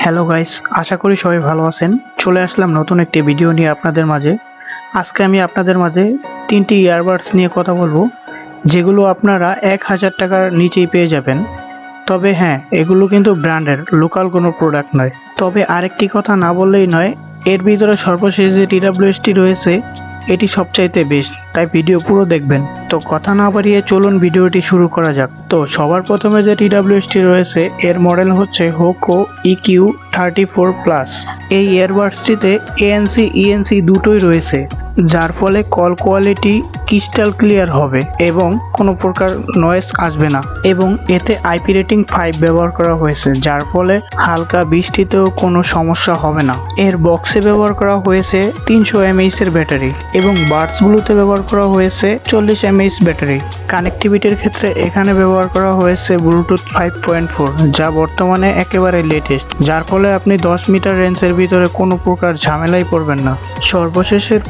Hello guys, আশা করি সবাই ভালো আছেন। চলে আসলাম নতুন একটি ভিডিও নিয়ে আপনাদের মাঝে। আজকে আমি আপনাদের মাঝে তিনটি ইয়ারবাডস নিয়ে কথা বলবো, যেগুলো আপনারা 1000 টাকার নিচেই পেয়ে যাবেন। তবে হ্যাঁ, এগুলো কিন্তু ব্র্যান্ডের, লোকাল কোনো প্রোডাক্ট নয়। তবে আরেকটি কথা না বললেই নয়, এর ভিতরে সর্বশেষ যে TWS-টি রয়েছে এটি সবচাইতে বেস্ট, তাই ভিডিও পুরো দেখবেন। তো কথা না বাড়িয়ে চলুন ভিডিওটি শুরু করা যাক। তো সবার প্রথমে যে TWS-টি রয়েছে এর মডেল হচ্ছে হোকো EQ34 প্লাস। এই ইয়ারবাডসটিতে ANC ENC দুটোই রয়েছে, যার ফলে কল কোয়ালিটি ক্রিস্টাল ক্লিয়ার হবে এবং কোনো প্রকার নয়েজ আসবে না। এবং এতে IP রেটিং 5 ব্যবহার করা হয়েছে, যার ফলে হালকা বৃষ্টিতেও কোনো সমস্যা হবে না। এর বক্সে ব্যবহার করা হয়েছে 300 mAh এর ব্যাটারি এবং বাডসগুলোতে ব্যবহার করা হয়েছে 40 mAh ব্যাটারি। কানেক্টিভিটির ক্ষেত্রে এখানে ব্যবহার করা হয়েছে ব্লুটুথ 5.4, যা বর্তমানে একেবারে লেটেস্ট, যার ফলে আপনি 10 মিটার রেঞ্জের ভিতরে কোনো প্রকার ঝামেলায় পড়বেন না। সর্বশেষের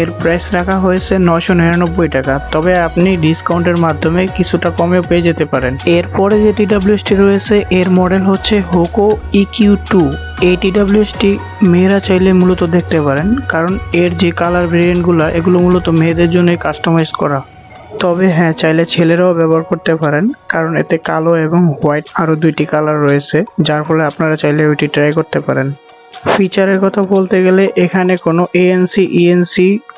এর প্রাইস রাখা হয়েছে 999 টাকা, তবে আপনি ডিসকাউন্টের মাধ্যমে কিছুটা কমেও পেয়ে যেতে পারেন। এরপরে যে TWS-টি রয়েছে এর মডেল হচ্ছে হোকো EQ2। এই TWS-টি মেয়েরা চাইলে মূলত দেখতে পারেন, কারণ এর যে কালার ভেরিয়েন্টগুলো এগুলো মূলত মেয়েদের জন্য কাস্টমাইজ করা। তবে হ্যাঁ, চাইলে ছেলেরাও ব্যবহার করতে পারেন, কারণ এতে কালো এবং হোয়াইট আরও দুইটি কালার রয়েছে, যার ফলে আপনারা চাইলে ওইটি ট্রাই করতে পারেন। ফিচারের কথা বলতে গেলে এখানে কোনো ANC ENC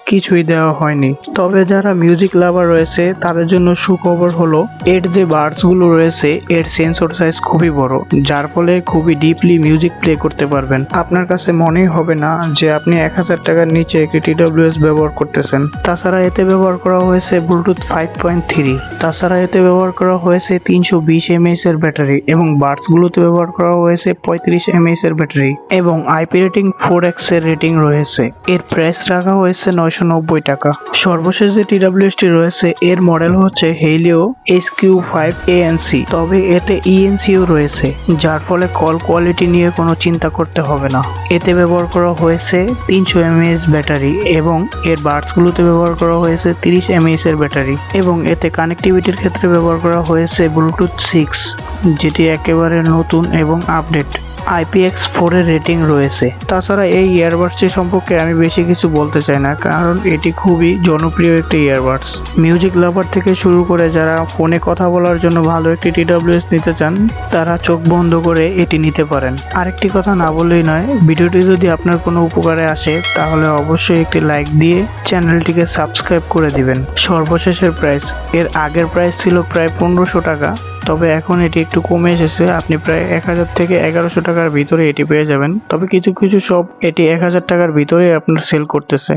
কিছুই দেওয়া হয়নি। তবে যারা মিউজিক লাভার রয়েছে তাদের জন্য সুখবর হলো এর যে বাডসগুলো রয়েছে এর সেন্সর সাইজ খুবই বড়, যার ফলে খুবই ডিপলি মিউজিক প্লে করতে পারবেন। আপনার কাছে মনেই হবে না যে আপনি 1000 টাকার নিচে একটি TWS ব্যবহার করতেছেন। তাছাড়া এতে ব্যবহার করা হয়েছে ব্লুটুথ 5.3। তাছাড়া এতে ব্যবহার করা হয়েছে 320 mAh এর ব্যাটারি এবং বাডসগুলোতে ব্যবহার করা হয়েছে 35 mAh এর ব্যাটারি এবং IP রেটিং 4X এর রেটিং রয়েছে। এর প্রাইস রাখা হয়েছে 990 টাকা। সর্বশেষ যে TWS-টি রয়েছে এর মডেল হচ্ছে হেলিও HQ5 ANC, তবে এতে ENC-ও রয়েছে, যার ফলে কল কোয়ালিটি নিয়ে কোনো চিন্তা করতে হবে না। এতে ব্যবহার করা হয়েছে 300 mAh ব্যাটারি এবং এর বাডসগুলোতে ব্যবহার করা হয়েছে 30 mAh এর ব্যাটারি এবং এতে কানেক্টিভিটির ক্ষেত্রে ব্যবহার করা হয়েছে ব্লুটুথ 6, যেটি একেবারে নতুন এবং আপডেট। IPX4 এর রেটিং রয়েছে। তাছাড়া এই ইয়ারবাডসটি সম্পর্কে আমি বেশি কিছু বলতে চাই না, কারণ এটি খুবই জনপ্রিয় একটি ইয়ারবাডস। মিউজিক লাভার থেকে শুরু করে যারা ফোনে কথা বলার জন্য ভালো একটি TWS নিতে চান তারা চোখ বন্ধ করে এটি নিতে পারেন। আরেকটি কথা না বললেই নয়, ভিডিওটি যদি আপনার কোনো উপকারে আসে তাহলে অবশ্যই একটি লাইক দিয়ে চ্যানেলটিকে সাবস্ক্রাইব করে দিবেন। সর্বশেষের প্রাইস, এর আগের প্রাইস ছিল প্রায় 1500 টাকা, তবে এখন এটি একটু কমে এসেছে। আপনি প্রায় 1000 থেকে 1100 টাকার ভিতরে এটি পেয়ে যাবেন। তবে কিছু কিছু শপ এটি 1000 টাকার ভিতরে আপনার সেল করতেছে।